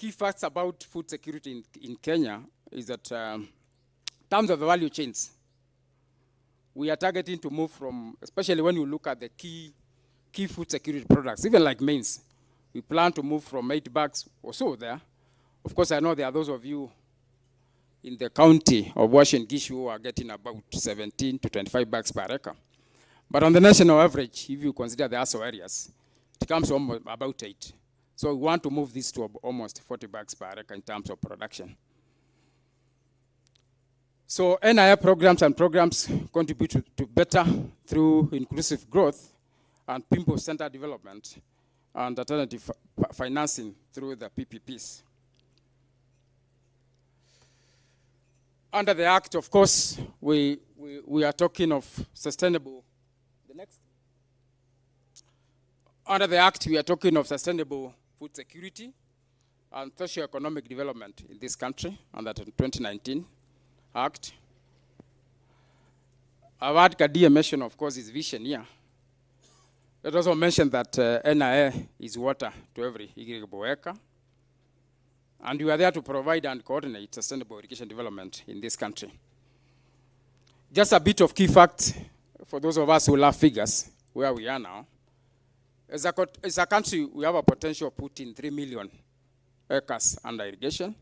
key facts about food security in Kenya is that in terms of the value chains, we are targeting to move from, especially when you look at the key food security products, even like maize, we plan to move from 8 bags or so there. Of course, I know there are those of you in the county of Washington Gishu who are getting about 17 to 25 bags per acre. But on the national average, if you consider the ASO areas, it comes to about 8. So we want to move this to almost 40 bags per acre in terms of production. So NIA programs contribute to better through inclusive growth and people-centered development and alternative financing through the PPPs. Under the Act, of course, we are talking of sustainable. The next. Under the Act, we are talking of sustainable food security and socio-economic development in this country under the 2019 Act. Our Act Kadia mentioned, of course, is vision here. It also mentioned that NIA is water to every irrigable acre. And we are there to provide and coordinate sustainable irrigation development in this country. Just a bit of key facts for those of us who love figures, where we are now. As a country, we have a potential of putting 3 million acres under irrigation.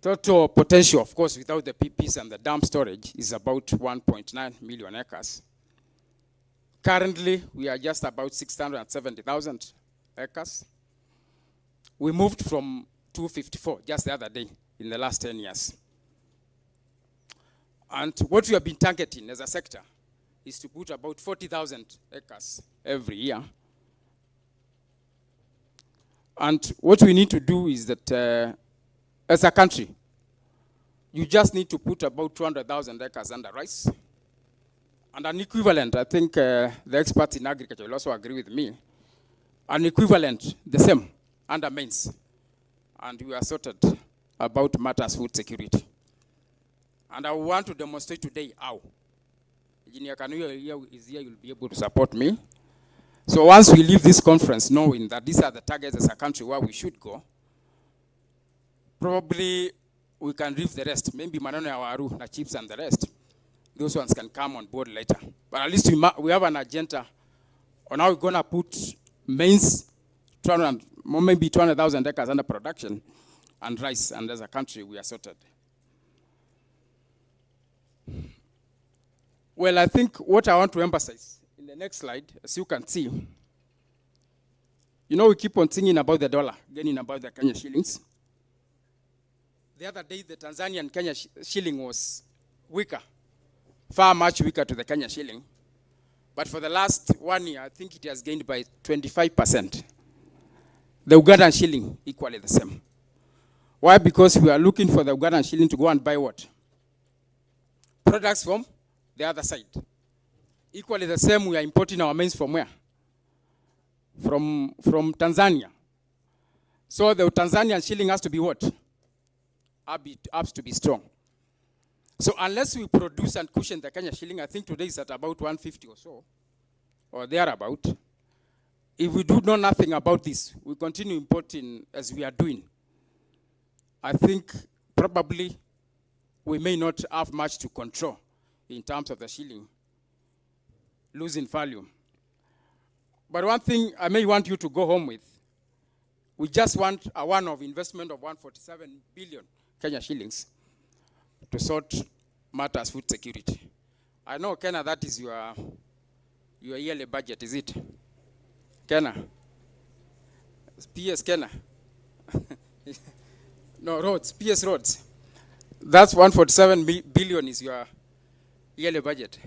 Total potential, of course, without the PPs and the dam storage, is about 1.9 million acres. Currently, we are just about 670,000 acres. We moved from 254 just the other day in the last 10 years. And what we have been targeting as a sector is to put about 40,000 acres every year. And what we need to do is that as a country, you just need to put about 200,000 acres under rice. And an equivalent, I think the experts in agriculture will also agree with me, an equivalent, the same, under maize. And we are sorted about matters food security. And I want to demonstrate today how. Engineer Kanuya is here, you'll be able to support me. So once we leave this conference knowing that these are the targets as a country where we should go, probably we can leave the rest. Maybe Manano Awaru, the chips and the rest. Those ones can come on board later. But at least we have an agenda on how we're going to put maize, maybe 200,000 acres under production, and rice. And as a country, we are sorted. Well, I think what I want to emphasize in the next slide, as you can see, you know, we keep on singing about the dollar, getting about the Kenya shillings. The other day, the Tanzanian Kenya shilling was weaker, far much weaker to the Kenya shilling. But for the last 1 year, I think it has gained by 25%. The Ugandan shilling, equally the same. Why? Because we are looking for the Ugandan shilling to go and buy what? Products from the other side. Equally the same, we are importing our maize from where? From Tanzania. So the Tanzanian shilling has to be what? Has to be strong. So unless we produce and cushion the Kenya shilling, I think today is at about 150 or so, or thereabout. If we do know nothing about this, we continue importing as we are doing, I think probably we may not have much to control in terms of the shilling losing value. But one thing I may want you to go home with, we just want a one-off investment of 147 billion Kenya shillings to sort matters food security. I know, Kenya, that is your yearly budget, is it? Kenya? PS Kenya? No, roads, PS roads. That's 147 billion is your yearly budget.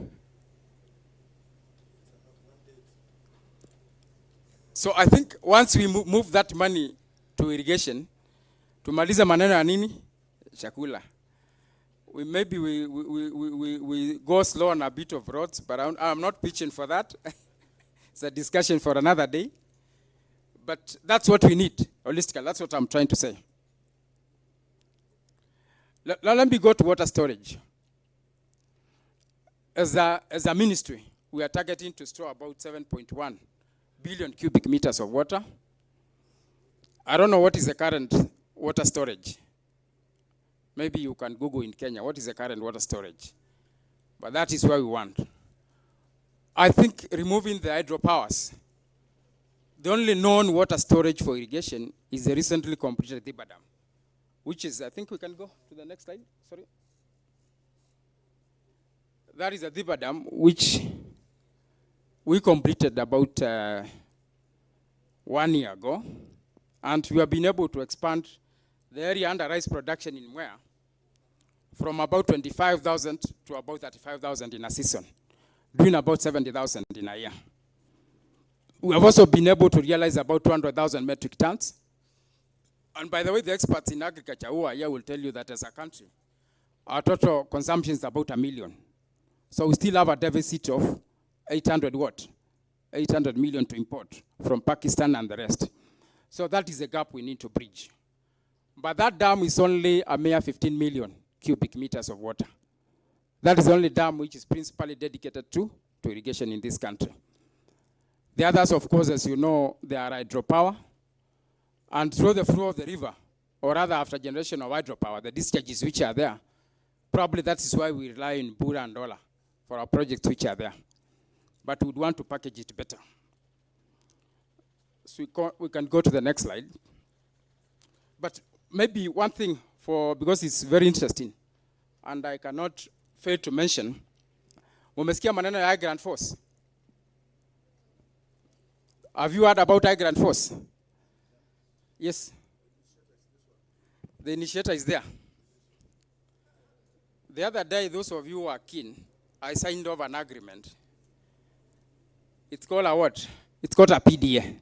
So I think once we move that money to irrigation, tumaliza maneno ya nini? Chakula. Maybe we go slow on a bit of roads, but I'm not pitching for that. It's a discussion for another day. But that's what we need, holistically. That's what I'm trying to say. Let me go to water storage. As a ministry, we are targeting to store about 7.1 billion cubic meters of water. I don't know what is the current water storage. Maybe you can Google in Kenya, what is the current water storage? But that is what we want. I think removing the hydropowers, the only known water storage for irrigation is the recently completed Thiba Dam, which is, I think we can go to the next slide, sorry. That is a Thiba Dam, which we completed about 1 year ago. And we have been able to expand the area under rice production in Mwea from about 25,000 to about 35,000 in a season, doing about 70,000 in a year. We have also been able to realize about 200,000 metric tons. And by the way, the experts in agriculture who are here will tell you that as a country, our total consumption is about 1 million. So we still have a deficit of 800 million to import from Pakistan and the rest. So that is a gap we need to bridge. But that dam is only a mere 15 million cubic meters of water. That is the only dam which is principally dedicated to irrigation in this country. The others, of course, as you know, they are hydropower. And through the flow of the river, or rather after generation of hydropower, the discharges which are there, probably that is why we rely on Bura and Dola for our projects which are there. But we would want to package it better. So we can go to the next slide. But maybe one thing, because it's very interesting, and I cannot fail to mention, umesikia maneno ya high grand force. Have you heard about high grand force? Yes. The initiator is there. The other day, those of you who are keen, I signed off an agreement. It's called a what? It's called a PDA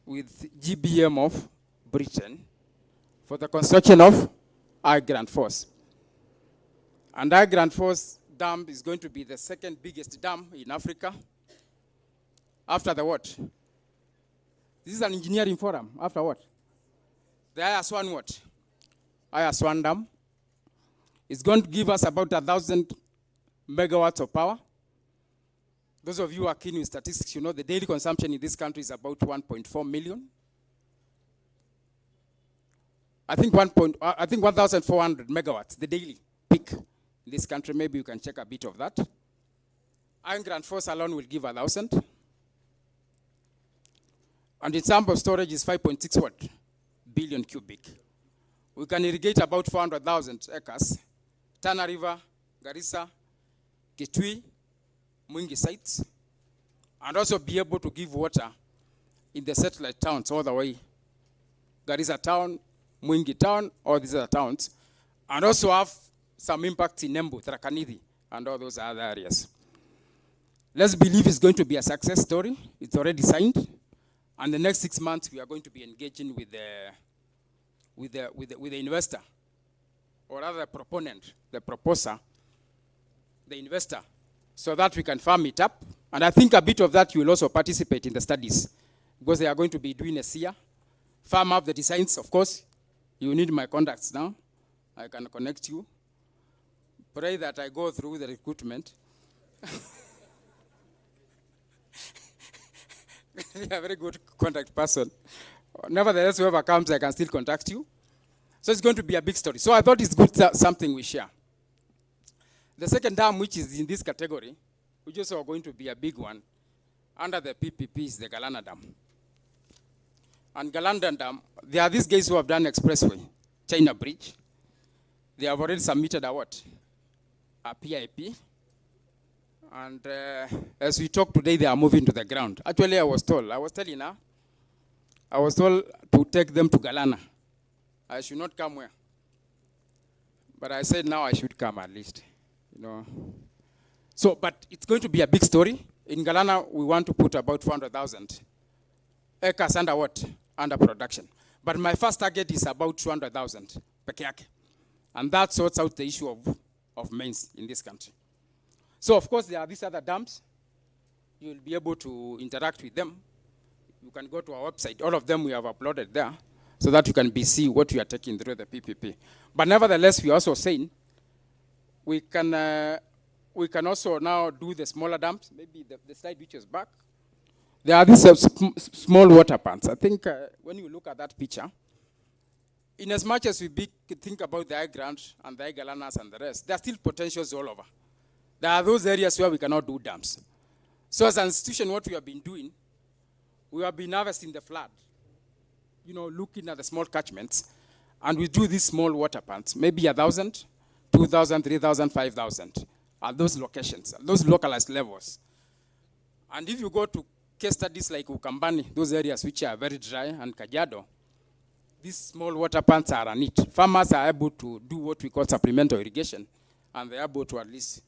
with GBM of Britain for the construction of our Grand Force. And our Grand Force dam is going to be the second biggest dam in Africa. After the what? This is an engineering forum. After what? The IS-1 what? IS-1 dam. It's going to give us about 1,000 megawatts of power. Those of you who are keen with statistics, you know the daily consumption in this country is about 1.4 million. I think 1,400 megawatts, the daily peak in this country. Maybe you can check a bit of that. Iron Grand Force alone will give 1,000. And its sample storage is 5.6 billion cubic. We can irrigate about 400,000 acres. Tana River, Garissa, Kitui, Mwingi sites, and also be able to give water in the satellite towns all the way. Garissa town, Mwingi town, all these other towns, and also have some impact in Embu, Tharaka-Nithi, and all those other areas. Let's believe it's going to be a success story. It's already signed, and the next 6 months we are going to be engaging with the investor, or rather the proponent, the proposer, the investor, so that we can farm it up. And I think a bit of that you will also participate in the studies, because they are going to be doing a SIA, farm up the designs. Of course, you need my contacts now. I can connect you. Pray that I go through the recruitment. You're a very good contact person. Nevertheless, whoever comes, I can still contact you. So it's going to be a big story. So I thought it's good something we share. The second dam, which is in this category, which is also going to be a big one, under the PPP, is the Galana Dam. And Galana Dam, there are these guys who have done expressway, China Bridge. They have already submitted a what? A PIP. And as we talk today, they are moving to the ground. Actually, I was told to take them to Galana. I should not come where. But I said now I should come at least. You know. So, but it's going to be a big story. In Galana, we want to put about 400,000 acres under what? Under production. But my first target is about 200,000 peke yake. And that sorts out the issue of maize in this country. So, of course, there are these other dams. You'll be able to interact with them. You can go to our website. All of them we have uploaded there so that you can see what we are taking through the PPP. But nevertheless, we are also saying we can also now do the smaller dams. Maybe the slide which is back. There are these small water pans. I think when you look at that picture, in as much as we think about the high ground and the high galanas and the rest, there are still potentials all over. There are those areas where we cannot do dams. So as an institution, what we have been doing, we have been harvesting the flood, looking at the small catchments, and we do these small water pans, maybe 1,000, 2,000, 3,000, 5,000 at those locations, at those localized levels. And if you go to case studies like Ukambani, those areas which are very dry, and Kajiado, these small water pans are a need. Farmers are able to do what we call supplemental irrigation, and they're able to at least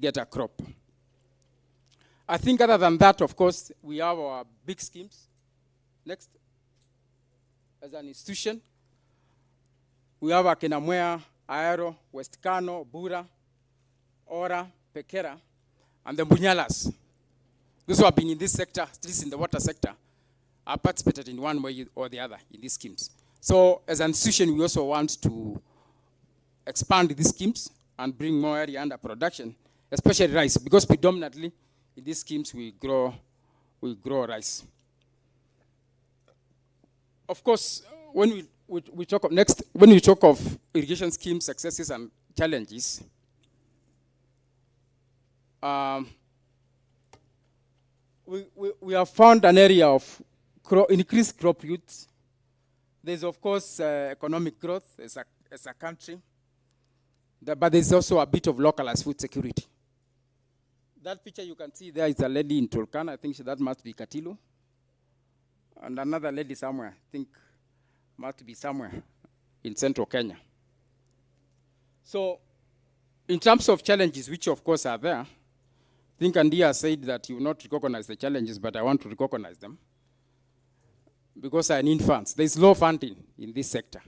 get a crop. I think other than that, of course, we have our big schemes. Next. As an institution, we have Akinamwea, Aero, West Kano, Bura, Ora, Pekera, and the Bunyalas. Those who have been in this sector, at least in the water sector, are participated in one way or the other in these schemes. So as an institution, we also want to expand these schemes and bring more area under production, especially rice, because predominantly in these schemes we grow rice. Of course, when we talk of when we talk of irrigation scheme successes and challenges, we have found an area of increased crop yields. There's of course economic growth as a country, but there's also a bit of localized food security. That picture you can see there is a lady in Turkana. I think that must be Katilu. And another lady somewhere, I think must be somewhere in central Kenya. So in terms of challenges, which of course are there, I think NIA said that you will not recognize the challenges, but I want to recognize them. Because I need funds. There is low funding in this sector.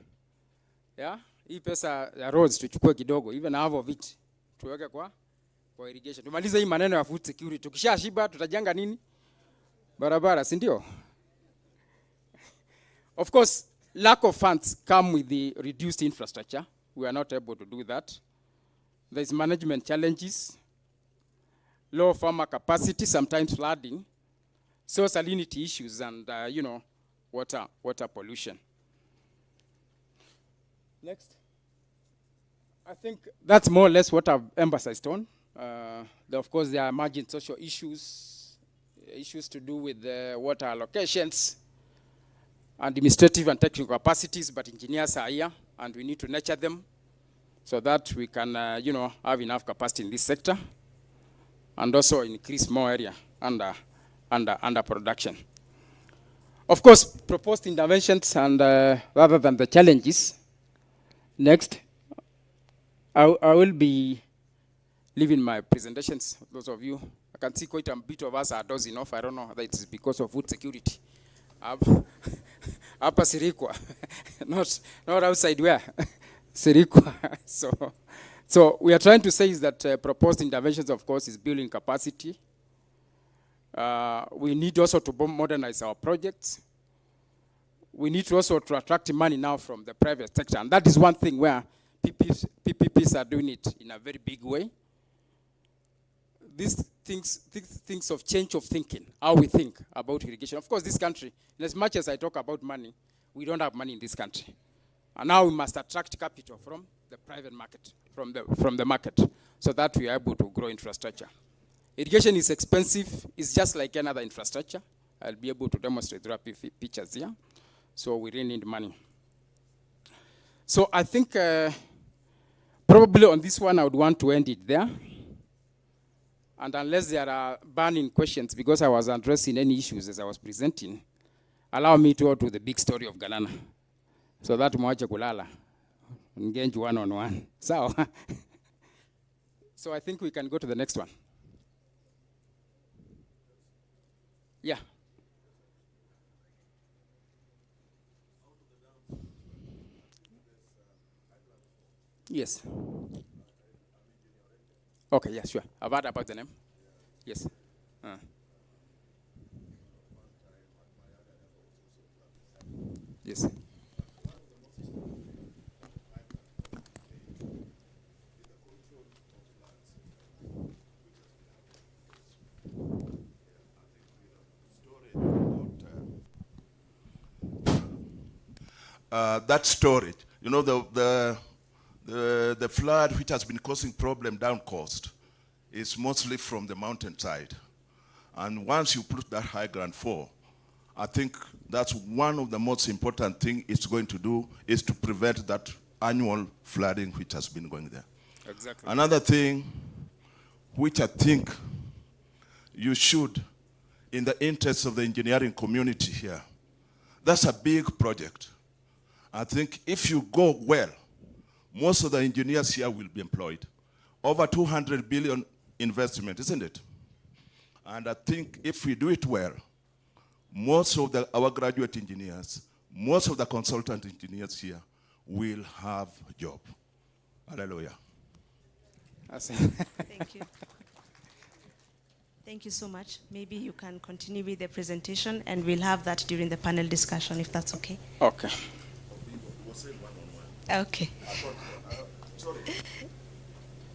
Yeah? Hii pesa ya roads tuchukue kidogo, even half of it tuweke kwa irrigation. Tumalize hii maneno ya food security. Tukishashiba tutajenga nini? Barabara, si ndio? Of course, lack of funds come with the reduced infrastructure. We are not able to do that. There's management challenges, low farmer capacity, sometimes flooding, soil salinity issues, and water pollution. Next. I think that's more or less what I've emphasized on. Of course, there are emerging social issues to do with water allocations, administrative and technical capacities, but engineers are here, and we need to nurture them so that we can, have enough capacity in this sector, and also increase more area under production. Of course, proposed interventions and rather than the challenges. Next, I will be leaving my presentations. Those of you, I can see quite a bit of us are dozing off. I don't know whether it's because of food security. Upper Sirikwa, not outside where, Sirikwa. So we are trying to say is that proposed interventions, of course, is building capacity. We need also to modernize our projects. We need to also to attract money now from the private sector. And that is one thing where PPPs are doing it in a very big way. These things of change of thinking, how we think about irrigation. Of course, this country, in as much as I talk about money, we don't have money in this country. And now we must attract capital from the private market, from the market, so that we are able to grow infrastructure. Irrigation is expensive. It's just like another infrastructure. I'll be able to demonstrate through pictures here. So we really need money. So I think probably on this one, I would want to end it there. And unless there are burning questions, because I was addressing any issues as I was presenting, allow me to go to the big story of Galana. So that mwache kulala. Engage one-on-one. So I think we can go to the next one. Yeah. Yes. Okay, yeah, sure. I've heard about the name. Yes. Yes. that storage. You know, the flood which has been causing problem down coast is mostly from the mountainside. And once you put that high ground fall, I think that's one of the most important thing it's going to do is to prevent that annual flooding which has been going there. Exactly. Another thing which I think you should, in the interest of the engineering community here, that's a big project. I think if you go well, most of the engineers here will be employed. Over 200 billion investment, isn't it? And I think if we do it well, most of our graduate engineers, most of the consultant engineers here will have a job. Hallelujah. Thank you. Thank you so much. Maybe you can continue with the presentation and we'll have that during the panel discussion, if that's okay. Okay. Okay. Sorry.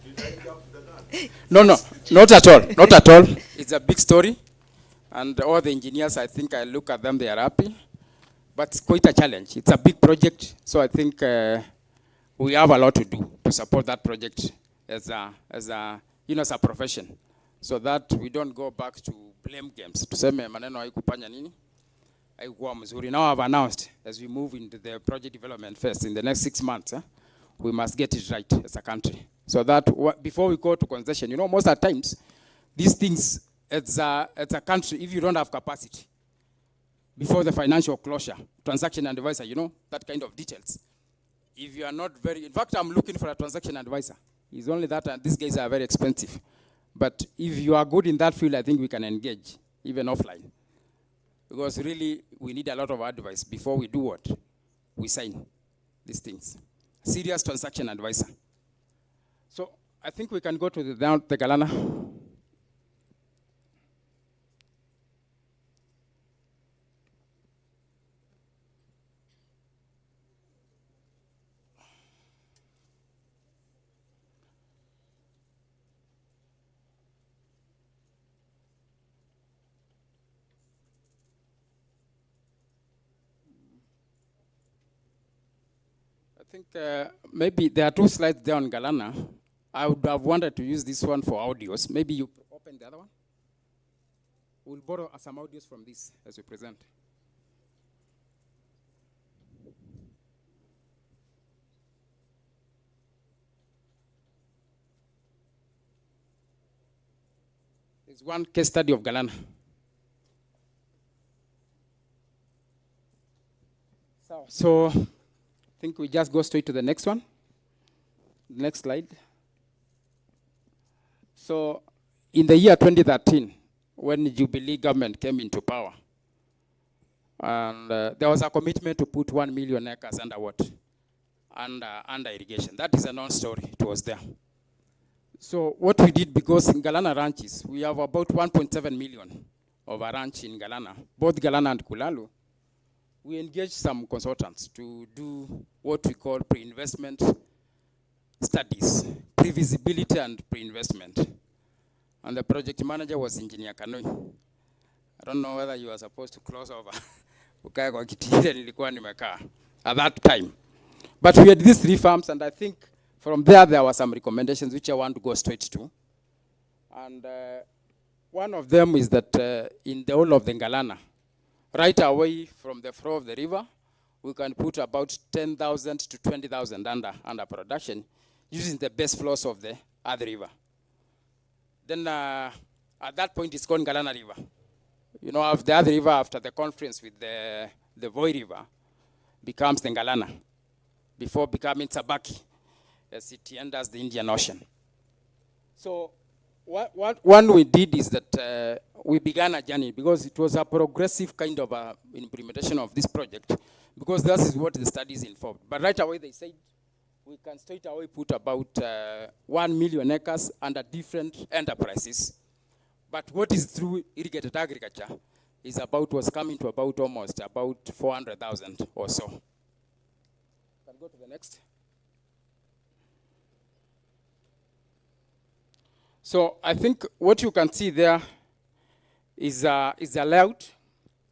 Did I jump the gun? No, not at all. Not at all. It's a big story. And all the engineers, I think I look at them, they are happy. But it's quite a challenge. It's a big project. So I think we have a lot to do to support that project as a profession. So that we don't go back to blame games. Tuseme maneno haikufanya nini? Haikuwa mzuri. Now I've announced, as we move into the project development phase in the next 6 months, we must get it right as a country. So that before we go to concession, you know, most of the times, these things, it's a country, if you don't have capacity, before the financial closure, transaction advisor, you know, that kind of details. If you are not in fact, I'm looking for a transaction advisor. It's only that, and these guys are very expensive. But if you are good in that field, I think we can engage, even offline. Because really, we need a lot of advice before we do what? We sign these things. Serious transaction advisor. So I think we can go to the Galana. I think maybe there are 2 slides there on Galana. I would have wanted to use this one for audios. Maybe you open the other one. We'll borrow some audios from this as we present. There's one case study of Galana. So I think we just go straight to the next one. Next slide. So in the year 2013, when Jubilee government came into power, and there was a commitment to put 1 million acres under what? Under irrigation. That is a non-story. It was there. So what we did, because in Galana ranches, we have about 1.7 million of a ranch in Galana, both Galana and Kulalu. We engaged some consultants to do what we call pre-investment studies, pre-visibility and pre-investment. And the project manager was Engineer Kanoi. I don't know whether you are supposed to close over at that time. But we had these 3 farms, and I think from there were some recommendations which I want to go straight to. And one of them is that in the whole of the Galana, right away from the flow of the river, we can put about 10,000 to 20,000 under production using the best flows of the other river. Then at that point, it's called Galana River. You know, the other river, after the conference with the Voi River, becomes the Galana, before becoming Sabaki, as it enters the Indian Ocean. So what we did is that we began a journey, because it was a progressive kind of implementation of this project, because that is what the studies informed. But right away they said, we can straight away put about 1 million acres under different enterprises. But what is through irrigated agriculture was coming to almost about 400,000 or so. Can go to the next. So I think what you can see there is a layout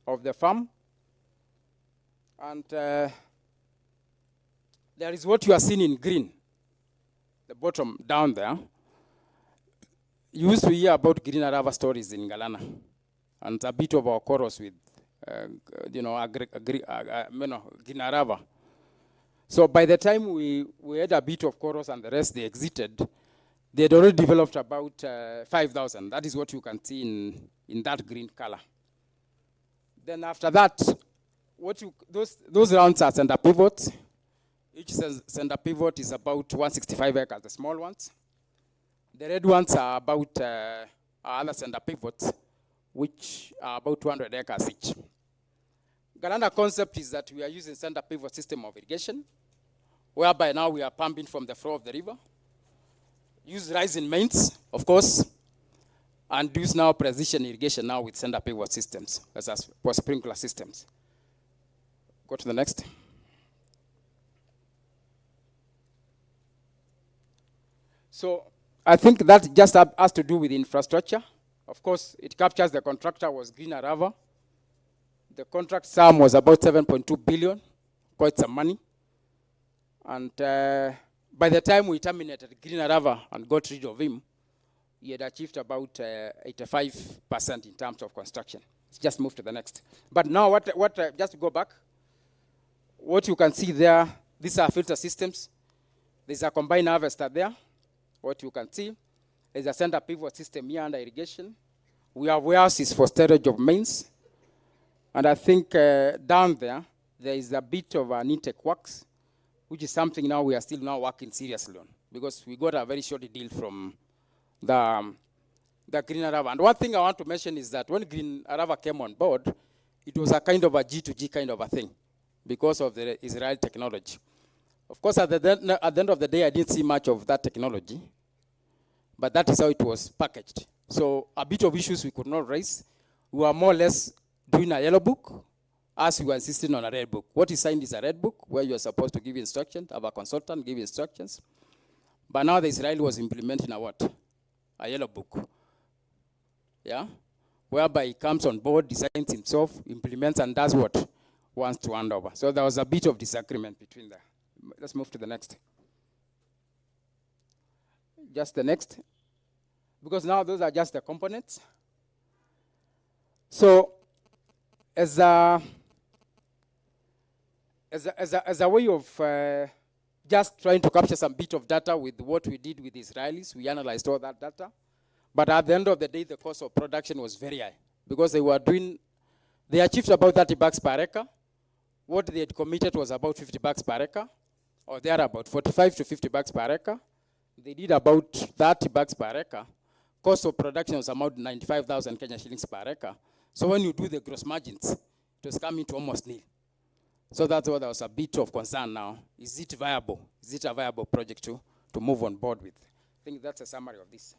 of the farm. And There is what you are seeing in green, the bottom down there. You used to hear about green arava stories in Galana, and a bit of our chorus with, green arava. So by the time we had a bit of chorus and the rest they exited, they had already developed about 5,000. That is what you can see in that green color. Then after that, those rounds are center pivots. Each center pivot is about 165 acres, the small ones. The red ones are about other center pivots, which are about 200 acres each. Galana concept is that we are using center pivot system of irrigation, whereby now we are pumping from the floor of the river, use rising mains, of course, and use now precision irrigation now with center pivot systems, as for sprinkler systems. Go to the next. So I think that just has to do with infrastructure. Of course, it captures the contractor was Green Arava. The contract sum was about 7.2 billion, quite some money. And by the time we terminated Green Arava and got rid of him, he had achieved about 85% in terms of construction. Let's just move to the next. But now, just to go back, what you can see there, these are filter systems. There's a combined harvester there. What you can see is a center pivot system here under irrigation. We have warehouses for storage of mains. And I think down there is a bit of an intake works, which is something now we are still now working seriously on, because we got a very short deal from the Green Arava. And one thing I want to mention is that when Green Arava came on board, it was a kind of a G2G kind of a thing because of the Israeli technology. Of course, at the end of the day, I didn't see much of that technology, but that is how it was packaged. So a bit of issues we could not raise. We were more or less doing a yellow book, as we were insisting on a red book. What is signed is a red book, where you are supposed to give instructions, have a consultant give instructions. But now the Israeli was implementing a what? A yellow book. Yeah? Whereby he comes on board, designs himself, implements, and does what? Wants to hand over. So there was a bit of disagreement between them. Let's move to the next. Just the next. Because now those are just the components. So as a way of just trying to capture some bit of data with what we did with Israelis, we analyzed all that data. But at the end of the day, the cost of production was very high, because they achieved about 30 bucks per acre. What they had committed was about 50 bucks per acre, or they are about 45 to 50 bucks per acre. They did about 30 bucks per acre. Cost of production was about 95,000 Kenya shillings per acre. So when you do the gross margins, it was coming to almost nil. So that's why there was a bit of concern now. Is it viable? Is it a viable project to move on board with? I think that's a summary of this.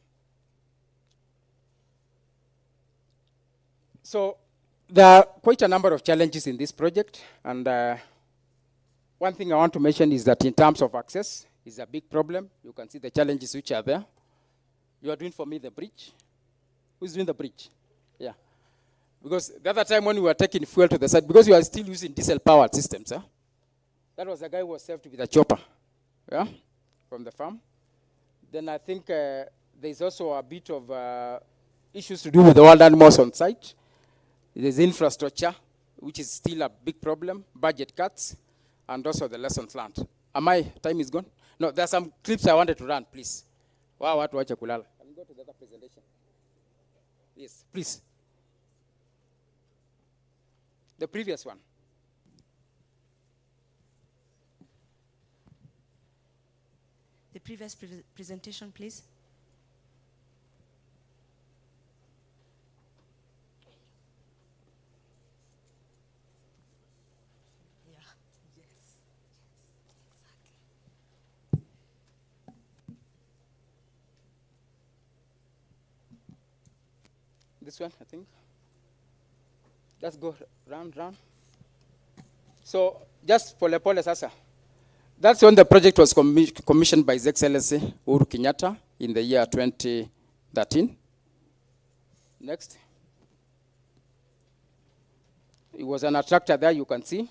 So there are quite a number of challenges in this project. And one thing I want to mention is that in terms of access, is a big problem. You can see the challenges which are there. You are doing for me the bridge. Who's doing the bridge? Yeah. Because the other time when we were taking fuel to the site, because we are still using diesel-powered systems, that was the guy who was served with a chopper, yeah, from the farm. Then I think there's also a bit of issues to do with the wild animals on site. There's infrastructure, which is still a big problem, budget cuts, and also the lessons learned. Time is gone? No, there are some clips I wanted to run, please. Wow, what watch kulala. Can you go to the other presentation? Yes, please. The previous one. The previous presentation, please. Yeah. Yes. Exactly. This one, I think. Just go round. So, just pole sasa. That's when the project was commissioned by His Excellency Uhuru Kenyatta in the year 2013. Next. It was an attractor there, you can see,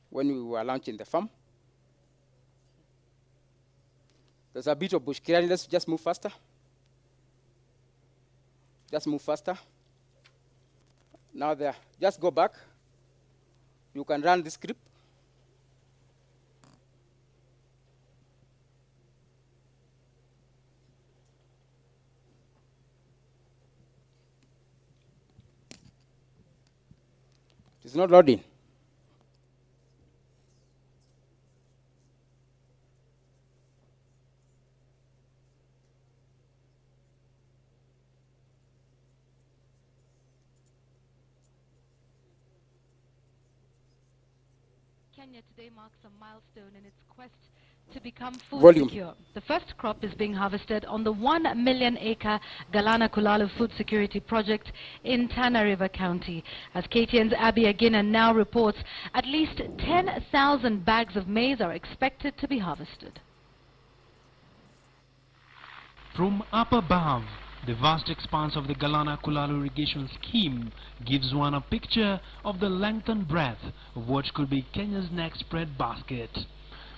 when we were launching the farm. There's a bit of bush clearing. Let's just move faster. Just move faster. Now there, just go back. You can run this script. It's not loading. Kenya today marks a milestone in its quest to become food Volume. secure. The first crop is being harvested on the 1 million acre Galana Kulalu Food Security Project in Tana River County. As KTN's Abby Agina now reports, at least 10,000 bags of maize are expected to be harvested. From up above, the vast expanse of the Galana Kulalu irrigation scheme gives one a picture of the length and breadth of what could be Kenya's next bread basket.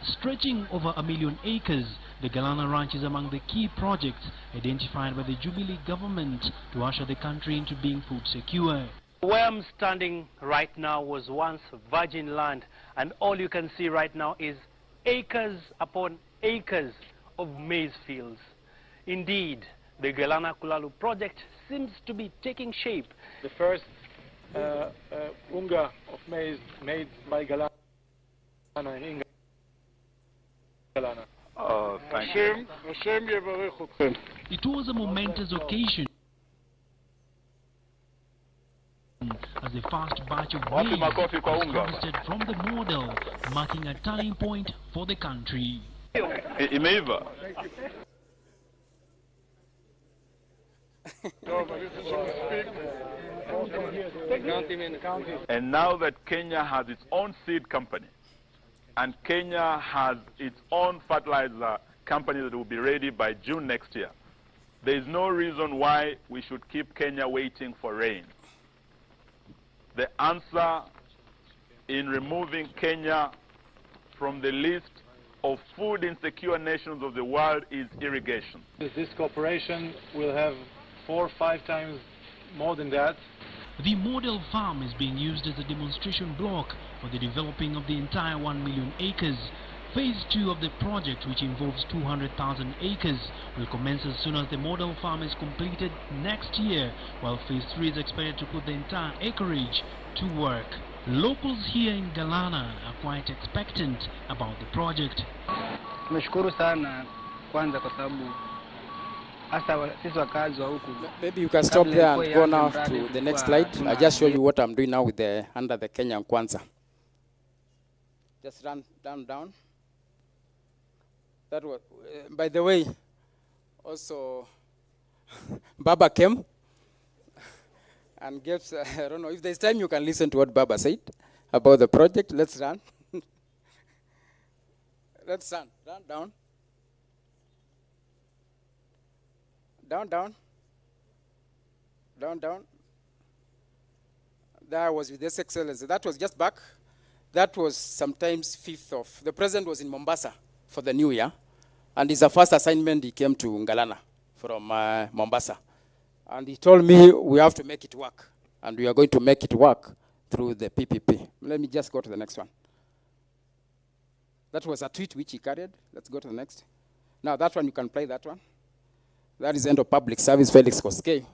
Stretching over 1 million acres, the Galana Ranch is among the key projects identified by the Jubilee government to usher the country into being food secure. Where I'm standing right now was once virgin land, and all you can see right now is acres upon acres of maize fields. Indeed, the Galana Kulalu project seems to be taking shape. The first unga of maize made by Galana in Galana. Oh, thank you. It was a momentous occasion as the first batch of maize was harvested from the model, marking a turning point for the country. Imeiva. And now that Kenya has its own seed company, and Kenya has its own fertilizer company that will be ready by June next year, there is no reason why we should keep Kenya waiting for rain. The answer in removing Kenya from the list of food insecure nations of the world is irrigation. This cooperation will have 4 or 5 times more than that. The model farm is being used as a demonstration block for the developing of the entire 1 million acres. Phase 2 of the project, which involves 200,000 acres, will commence as soon as the model farm is completed next year, while Phase 3 is expected to put the entire acreage to work. Locals here in Galana are quite expectant about the project. Tumeshukuru sana kwanza kwa sababu hasa sisi wakazi wa huku. Maybe you can stop there and go now to the next slide. I'll just show you what I'm doing now with the under the Kenyan Kwanza. Just run down. That was, by the way, also Baba came and gave, I don't know, if there's time you can listen to what Baba said about the project. Let's run. Let's run down. Down. That was with this excellency. That was just back. That was sometimes 5th of, the president was in Mombasa for the new year. And it's the first assignment he came to Galana from Mombasa. And he told me we have to make it work. And we are going to make it work through the PPP. Let me just go to the next one. That was a tweet which he carried. Let's go to the next. Now that one, you can play that one. That is end of public service, Felix Koskei,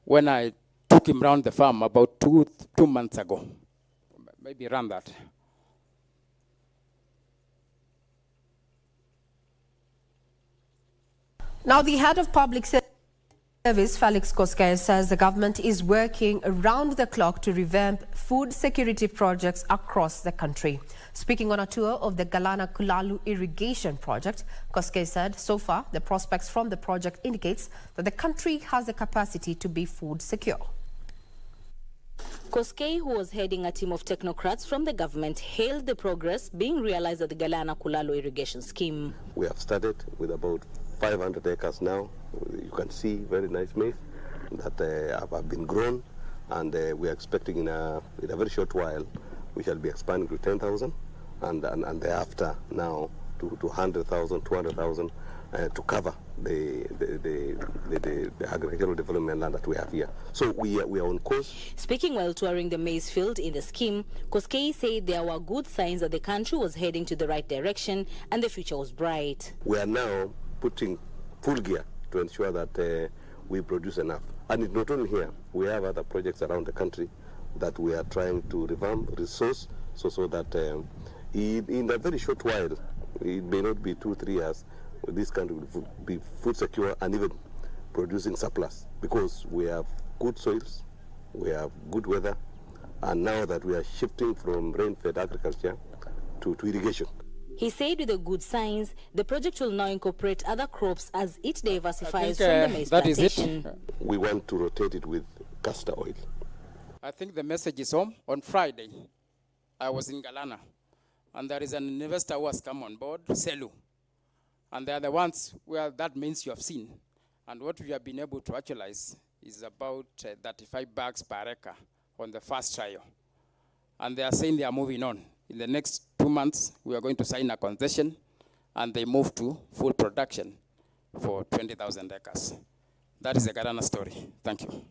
when I took him around the farm about two months ago. Maybe run that. Now, the head of public service, Felix Koskei, says the government is working around the clock to revamp food security projects across the country. Speaking on a tour of the Galana Kulalu irrigation project, Koskei said so far the prospects from the project indicates that the country has the capacity to be food secure. Koskei, who was heading a team of technocrats from the government, hailed the progress being realized at the Galana Kulalu irrigation scheme. We have started with about 500 acres now. You can see very nice maize that have been grown, and we are expecting in a very short while we shall be expanding to 10,000 and thereafter now to 100,000, 200,000 to cover the agricultural development land that we have here. So we are on course. Speaking while touring the maize field in the scheme, Koskei said there were good signs that the country was heading to the right direction and the future was bright. We are now putting full gear to ensure that we produce enough. And it's not only here, we have other projects around the country that we are trying to revamp, resource, so that in a very short while, it may not be 2-3 years, this country will be food secure and even producing surplus, because we have good soils, we have good weather, and now that we are shifting from rain-fed agriculture to irrigation. He said with the good signs, the project will now incorporate other crops as it diversifies from the maize that plantation. is it. We want to rotate it with castor oil. I think the message is home. On Friday, I was in Galana, and there is an investor who has come on board, Selu. And they are the ones where that means you have seen. And what we have been able to actualize is about 35 bags per acre on the first trial. And they are saying they are moving on. In the next 2 months, we are going to sign a concession, and they move to full production for 20,000 acres. That is the Galana story. Thank you.